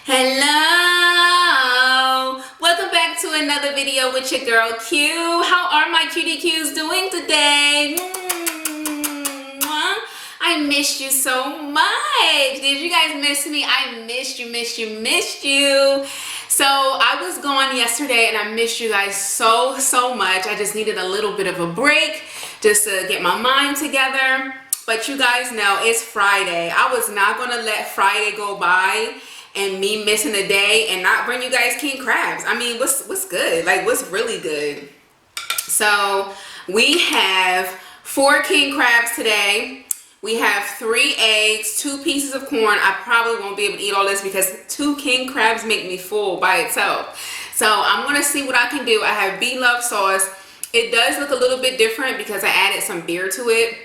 Hello! Welcome back to another video with your girl Q. How are my cutie Qs doing today? I missed you so much. Did you guys miss me? I missed you. So I was gone yesterday and I missed you guys so much. I just needed a little bit of a break just to get my mind together. But you guys know it's Friday. I was not gonna let Friday go by and me missing a day and not bring you guys king crabs. I mean, what's good? Like, what's really good? So we have 4 king crabs today. We have 3 eggs, 2 pieces of corn. I probably won't be able to eat all this because 2 king crabs make me full by itself. So I'm gonna see what I can do. I have B-Love sauce. It does look a little bit different because I added some beer to it.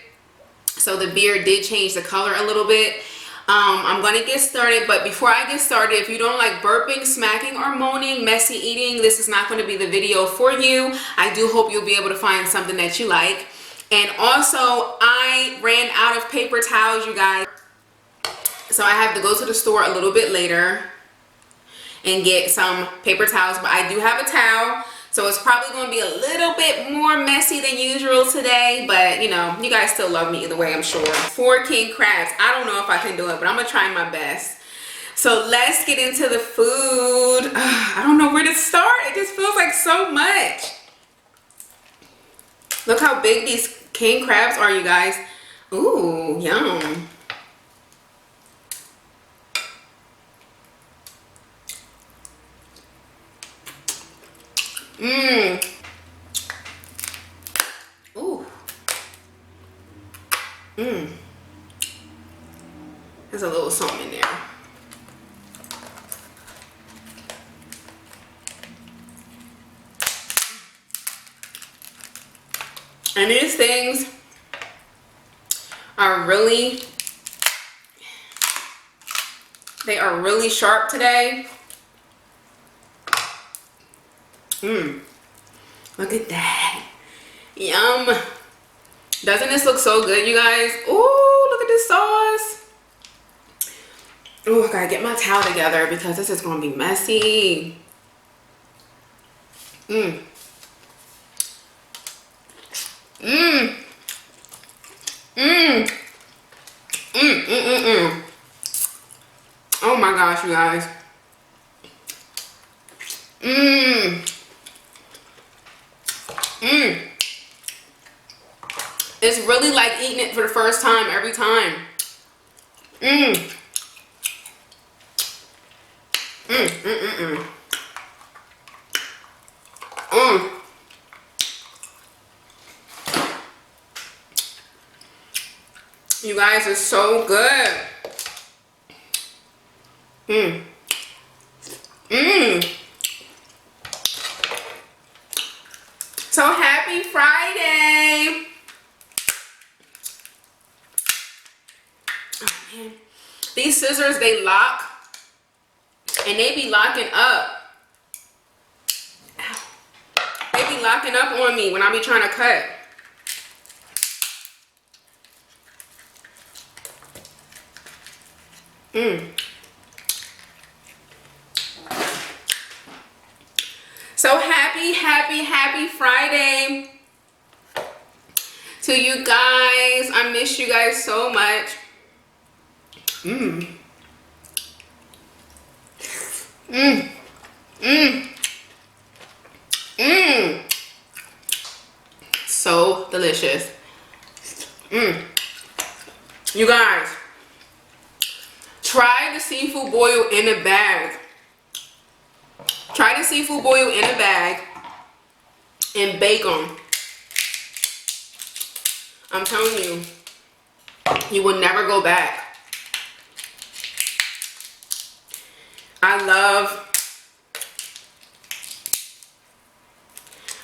So the beer did change the color a little bit. I'm gonna get started, but before I get started, if you don't like burping, smacking, or moaning, messy eating, this is not gonna be the video for you. I do hope you'll be able to find something that you like. And also, I ran out of paper towels, you guys. So I have to go to the store a little bit later and get some paper towels, but I do have a towel. So it's probably going to be a little bit more messy than usual today, but you know, you guys still love me either way, I'm sure. 4 king crabs. I don't know if I can do it, but I'm going to try my best. So let's get into the food. I don't know where to start. It just feels like so much. Look how big these king crabs are, you guys. Ooh, yum. Mmm. Ooh. Mmm. There's a little something in there. And these things are really, they are really sharp today. Mmm. Look at that. Yum. Doesn't this look so good, you guys? Ooh, look at this sauce. Ooh, I gotta get my towel together because this is gonna be messy. Mmm. Mmm. Mmm. Mmm. Mmm. Oh my gosh, you guys. Mmm. Mmm. It's really like eating it for the first time every time. Mmm. Mmm. Mmm. Mmm. Mmm. You guys are so good. Mmm. Mmm. So happy Friday. Oh man. These scissors, they lock and they be locking up. Ow. They be locking up on me when I be trying to cut. Mmm. So happy Friday to you guys. I miss you guys so much. Mmm. Mmm. Mmm. Mmm. So delicious. Mmm. You guys, try the seafood boil in a bag. Try the seafood boil in a bag and bake them. I'm telling you, you will never go back.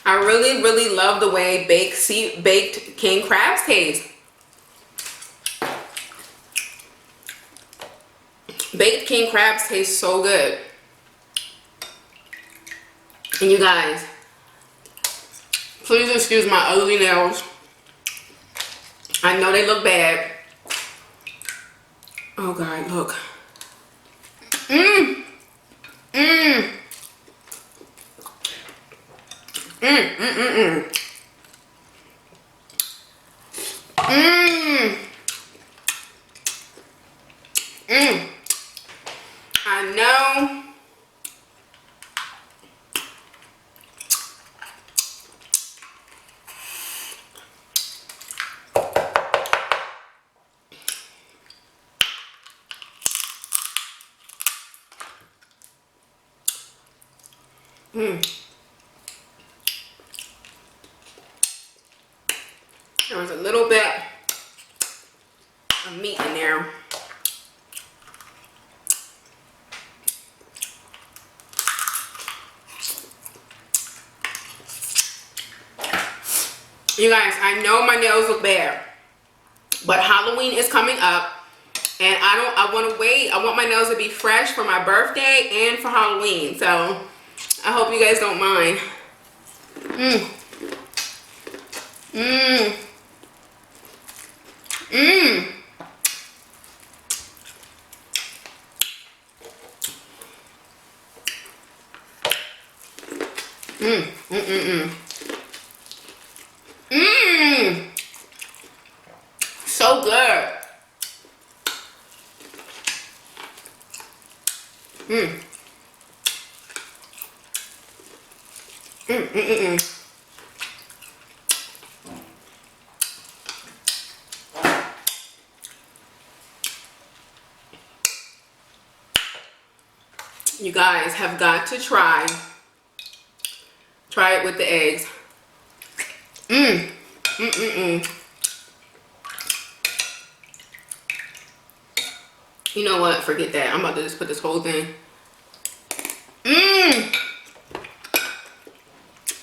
I really love the way baked king crabs taste. Baked king crabs taste so good. And you guys, please excuse my ugly nails. I know they look bad. Oh God, look. Mmm. Mmm, mmm, mmm, mmm. Mmm. Mmm. I know. Mmm. There was a little bit of meat in there. You guys, I know my nails look bad, but Halloween is coming up, and I want to wait. I want my nails to be fresh for my birthday and for Halloween, so I hope you guys don't mind. Mmm. Mmm. Mmm. Mmm. Mmm. Mmm. Mmm. So good. Mmm. Mmm. Mmm. Mmm. You guys have got to try it with the eggs. Mmm. Mmm. Mmm. Mmm. You know what? Forget that. I'm about to just put this whole thing. Mmm.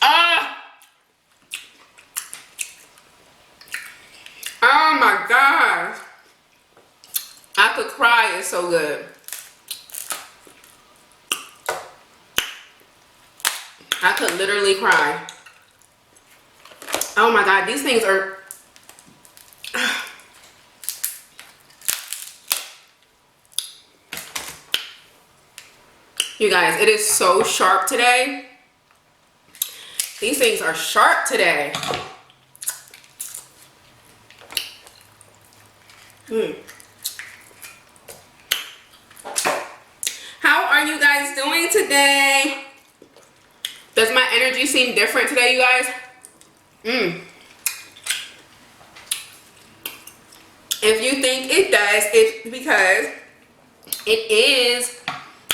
Ah. Oh my gosh. I could cry. It's so good. I could literally cry. Oh my God. These things are... You guys, it is so sharp today. These things are sharp today. Mm. How are you guys doing today? Does my energy seem different today, you guys? Mm. If you think it does, it's because it is.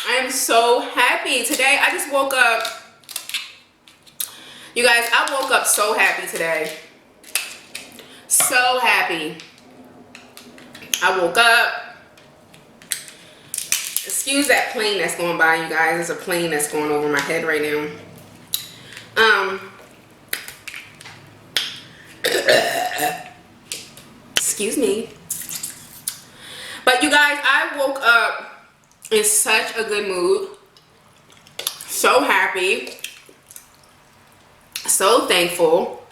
I am so happy today. I just woke up. You guys, I woke up so happy today. So happy. I woke up. Excuse that plane that's going by, you guys. There's a plane that's going over my head right now. Excuse me. But you guys, I woke up in such a good mood. So happy. So thankful.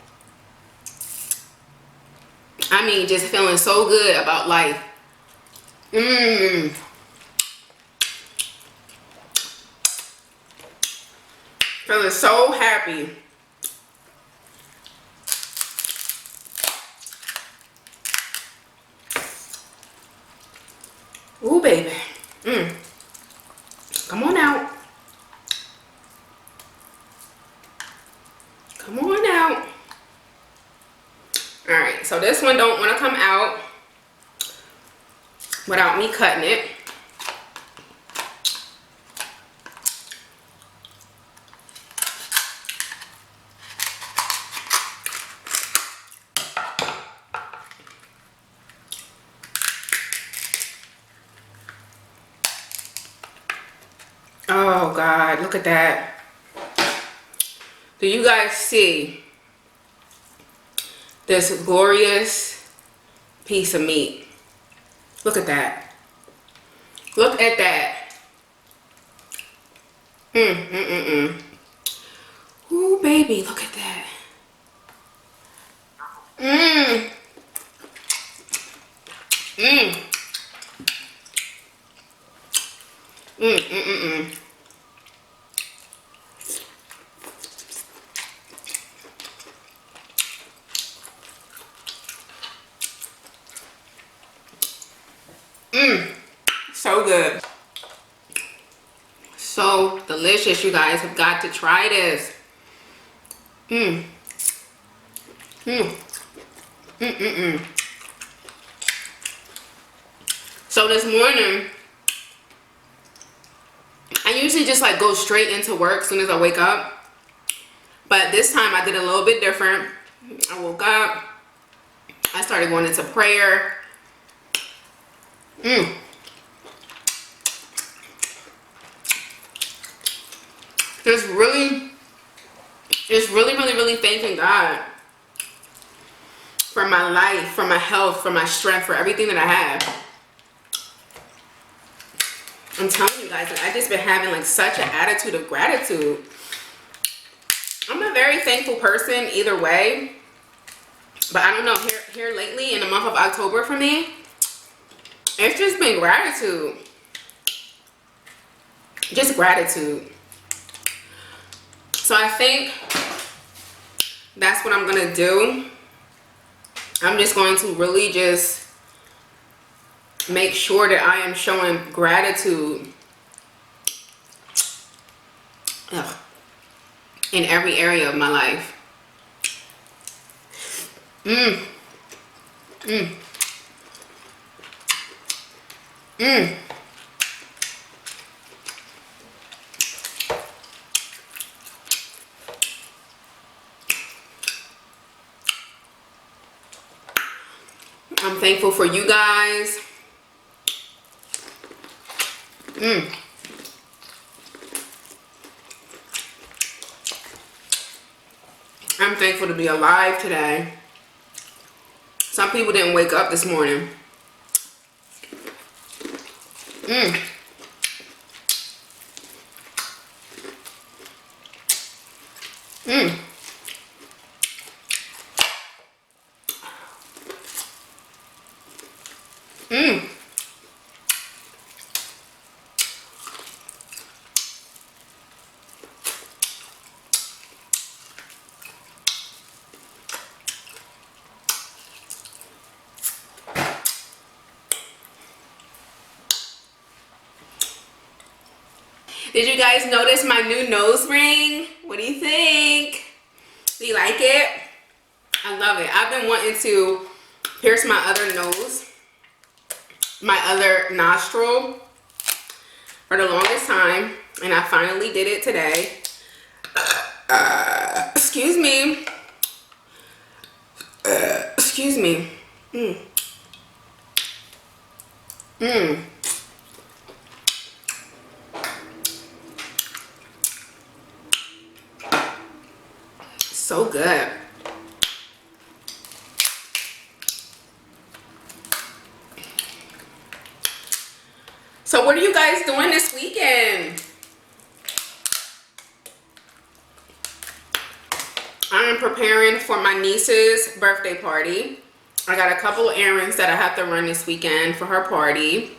I mean, just feeling so good about life. Mmm. Feeling so happy. Ooh, baby. Mmm. Come on out. Come on out. Alright, so this one don't want to come out without me cutting it. Oh God, look at that. Do you guys see this glorious piece of meat? Look at that. Look at that. Mmm, mmm, mmm, mmm. Ooh, baby, look at that. Mmm. Mmm. Mmm, mmm, mmm, mmm. So delicious, you guys have got to try this. So this morning, I usually just like go straight into work as soon as I wake up. But this time I did a little bit different. I woke up, I started going into prayer. Just really thanking God for my life, for my health, for my strength, for everything that I have. I'm telling you guys, like, I just been having like such an attitude of gratitude. I'm a very thankful person either way, but I don't know, here lately in the month of October for me, it's just been gratitude. Just gratitude. So I think that's what I'm gonna do. I'm just going to really just make sure that I am showing gratitude in every area of my life. I'm thankful for you guys. I'm thankful to be alive today. Some people didn't wake up this morning. Did you guys notice my new nose ring? What do you think? Do you like it? I love it. I've been wanting to pierce my other nose, my other nostril for the longest time, and I finally did it today. Excuse me. Excuse me. So good. So what are you guys doing this weekend? I am preparing for my niece's birthday party. I got a couple of errands that I have to run this weekend for her party.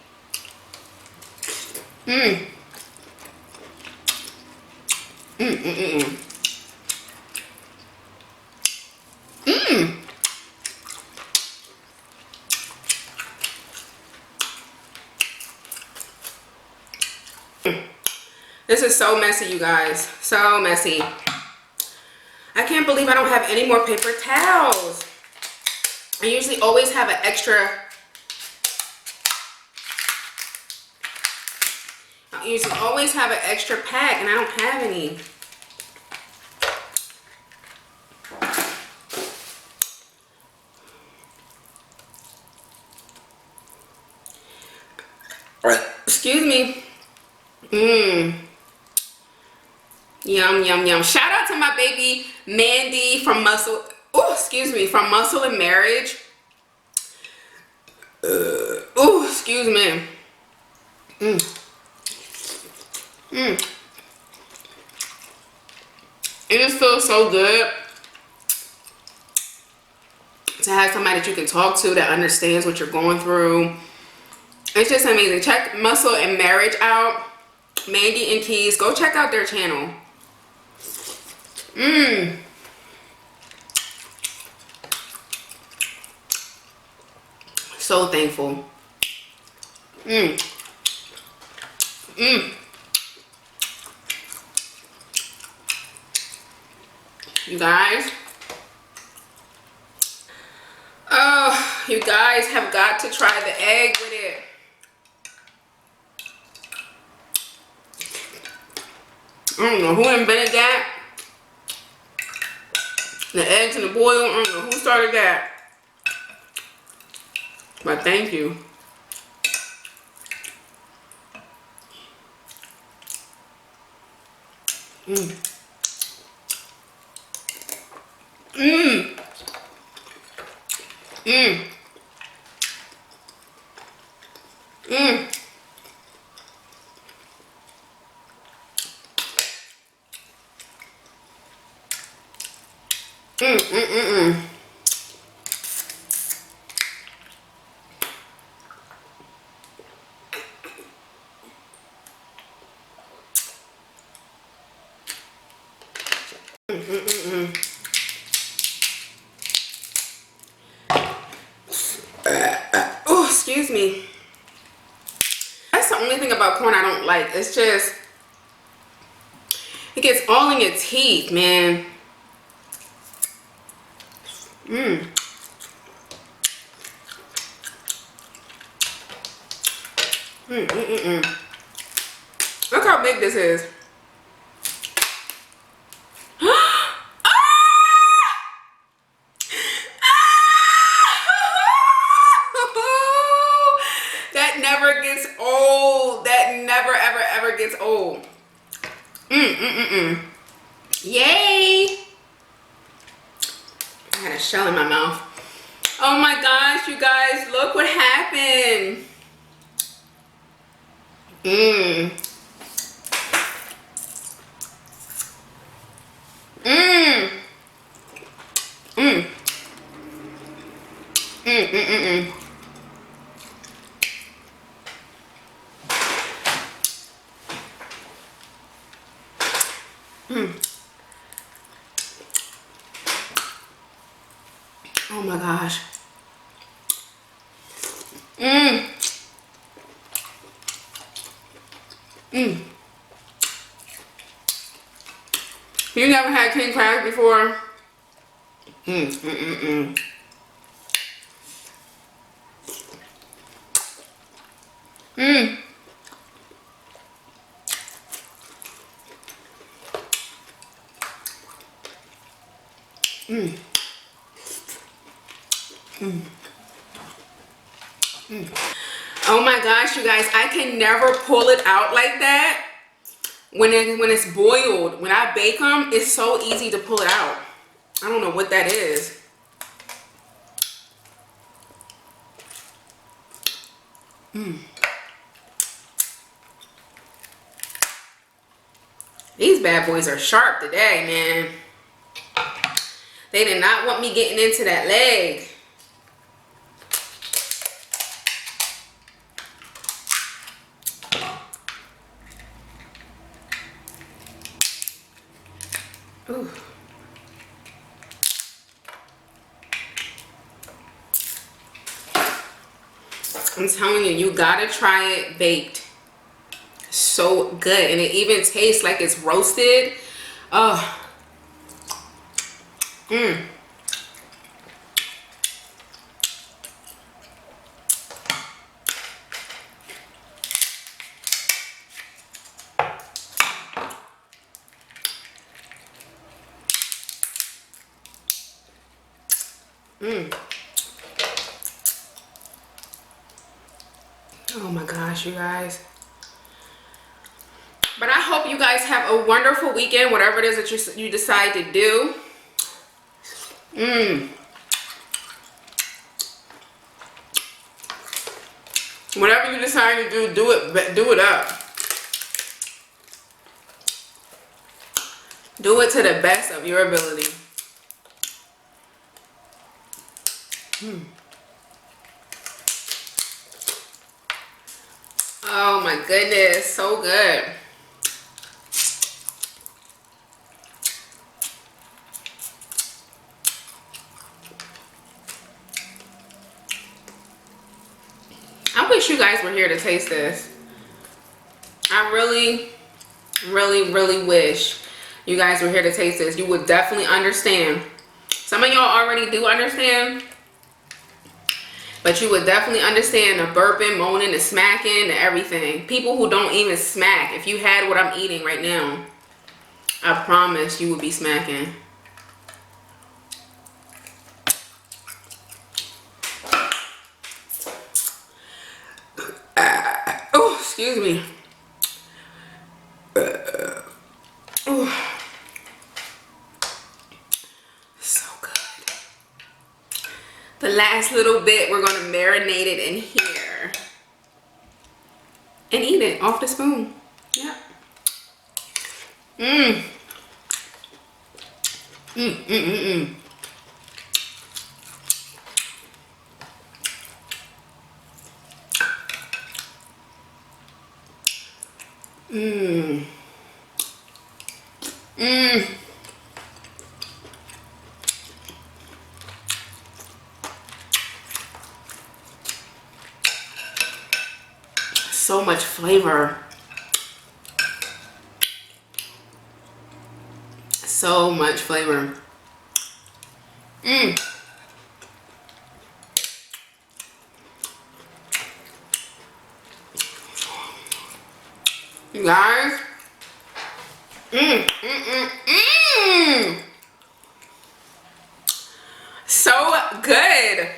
This is so messy, you guys. So messy. I can't believe I don't have any more paper towels. I usually always have an extra. I usually always have an extra pack, and I don't have any. Excuse me. Yum, yum, yum. Shout out to my baby Mandy from Muscle. Oh, excuse me, from Muscle and Marriage. Oh, excuse me. It just feels so good to have somebody that you can talk to that understands what you're going through. It's just amazing. Check Muscle and Marriage out. Mandy and Keys. Go check out their channel. So thankful. You guys. Oh, you guys have got to try the egg with it. I don't know who invented that. The eggs in the boil, I don't know who started that. But thank you. Mmm. Mmm. Mmm. Mmm. Mmm. Mmm. Mmm. Oh, excuse me. That's the only thing about corn I don't like. It's just, it gets all in your teeth, man. Mmm. Mmm. Mmm. Mmm. Look how big this is. That never gets old. That never, ever, ever gets old. Mmm. Mmm. Mmm. Yay. I had a shell in my mouth. Oh my gosh, you guys, look what happened. Mmm. Mmm. Mmm. Mmm. Mmm. Mmm. Mmm. Oh my gosh. Mmm. Mmm. You never had king crab before? Mmm. Mmm. Mmm. Mmm. Mmm. Mmm. Mmm. Oh my gosh, you guys, I can never pull it out like that. When it's boiled, when I bake them, it's so easy to pull it out. I don't know what that is. Mmm. These bad boys are sharp today, man. They did not want me getting into that leg. Ooh. I'm telling you, you gotta try it baked. So good, and it even tastes like it's roasted. Oh. Mmm. Mmm. Oh my gosh, you guys. But I hope you guys have a wonderful weekend, whatever it is that you decide to do. Mmm. Whatever you decide to do, do it up. Do it to the best of your ability. Mm. Oh my goodness, so good. I wish you guys were here to taste this. I really, really, really wish. you guys were here to taste this, you would definitely understand. Some of y'all already do understand, but you would definitely understand the burping, moaning, the smacking, the everything. People who don't even smack, if you had what I'm eating right now, I promise you would be smacking. Oh, excuse me. So good. The last little bit, we're gonna marinate it in here and eat it off the spoon. Yep. Mmm. Mmm, mmm, mmm, mmm. Mmm. Mmm. So much flavor. So much flavor. Mmm. You guys. Mmm. Mmm. Mmm. Mmm. So good.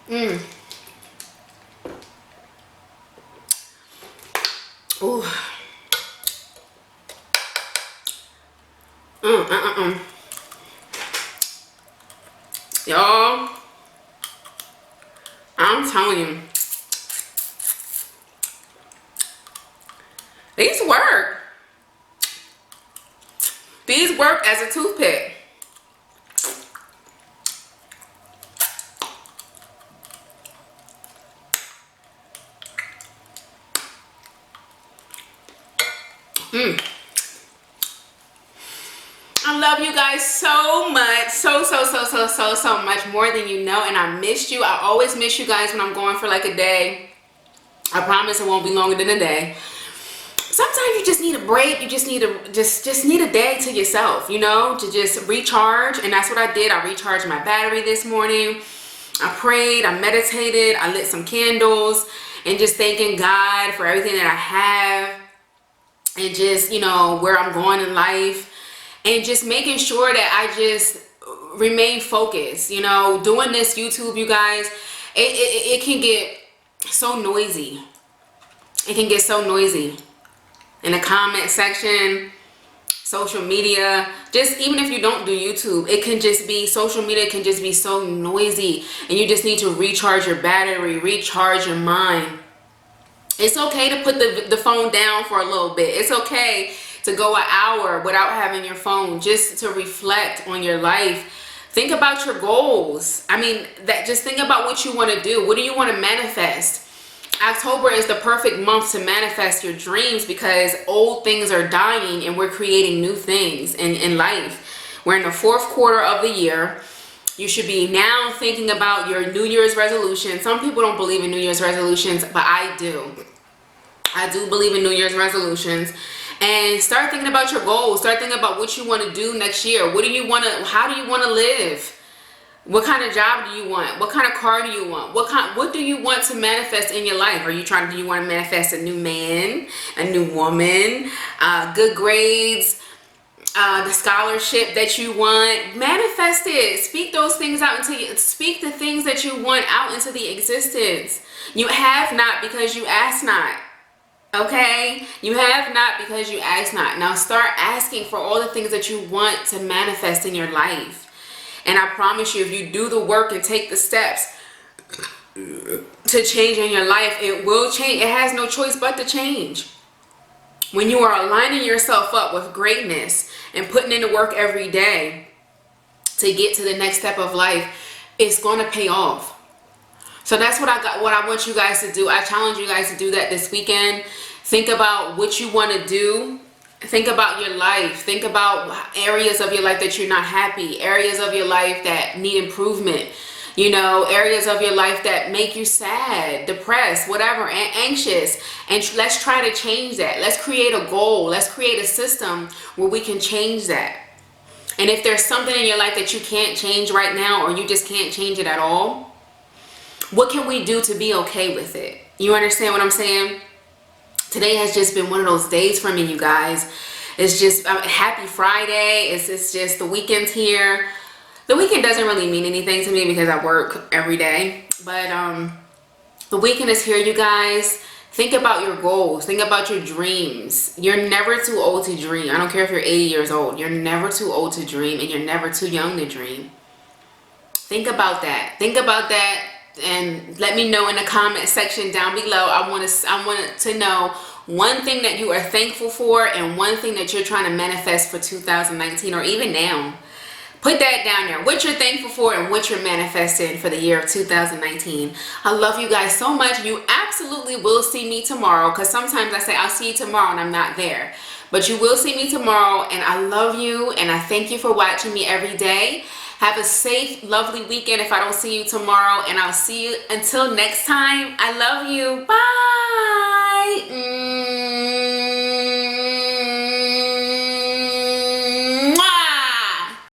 Mmm. Ooh. Y'all, I'm telling you, these work. These work as a toothpick. I love you guys so much, so much, more than you know, and I missed you. I always miss you guys when I'm going for like a day. I promise it won't be longer than a day. Sometimes you just need a break. You just need a just need a day to yourself, you know, to just recharge. And that's what I did. I recharged my battery this morning. I prayed, I meditated, I lit some candles, and just thanking God for everything that I have, and just, you know, where I'm going in life, and just making sure that I just remain focused. You know, doing this YouTube, you guys, it can get so noisy. It can get so noisy in the comment section, social media. Just even if you don't do YouTube, it can just be, social media can just be so noisy, and you just need to recharge your battery, recharge your mind. It's okay to put the phone down for a little bit. It's okay to go an hour without having your phone, just to reflect on your life. Think about your goals. I mean, just think about what you want to do. What do you want to manifest? October is the perfect month to manifest your dreams, because old things are dying and we're creating new things in life. We're in the fourth quarter of the year. You should be now thinking about your New Year's resolution. Some people don't believe in New Year's resolutions, but I do. I do believe in New Year's resolutions. And start thinking about your goals. Start thinking about what you want to do next year. What do you want to, how do you want to live? What kind of job do you want? What kind of car do you want? What do you want to manifest in your life? Do you want to manifest a new man, a new woman, good grades, the scholarship that you want? Manifest it. Speak those things out speak the things that you want out into the existence. You have not because you ask not. Okay? You have not because you ask not. Now start asking for all the things that you want to manifest in your life. And I promise you, if you do the work and take the steps to change in your life, it will change. It has no choice but to change. When you are aligning yourself up with greatness and putting in the work every day to get to the next step of life, it's going to pay off. So that's what I want you guys to do. I challenge you guys to do that this weekend. Think about what you want to do. Think about your life. Think about areas of your life that you're not happy, areas of your life that need improvement. you know, areas of your life that make you sad, depressed, whatever, and anxious. And let's try to change that. Let's create a goal. Let's create a system where we can change that. And if there's something in your life that you can't change right now, or you just can't change it at all, what can we do to be okay with it? You understand what I'm saying? Today has just been one of those days for me, you guys. It's just happy Friday. It's just the weekend's here. The weekend doesn't really mean anything to me because I work every day. But the weekend is here, you guys. Think about your goals. Think about your dreams. You're never too old to dream. I don't care if you're 80 years old. You're never too old to dream, and you're never too young to dream. Think about that. Think about that, and let me know in the comment section down below. I want to know one thing that you are thankful for and one thing that you're trying to manifest for 2019, or even now. Put that down there. What you're thankful for and what you're manifesting for the year of 2019. I love you guys so much. You absolutely will see me tomorrow, because sometimes I say I'll see you tomorrow and I'm not there. But you will see me tomorrow, and I love you, and I thank you for watching me every day. Have a safe, lovely weekend if I don't see you tomorrow, and I'll see you until next time. I love you. Bye.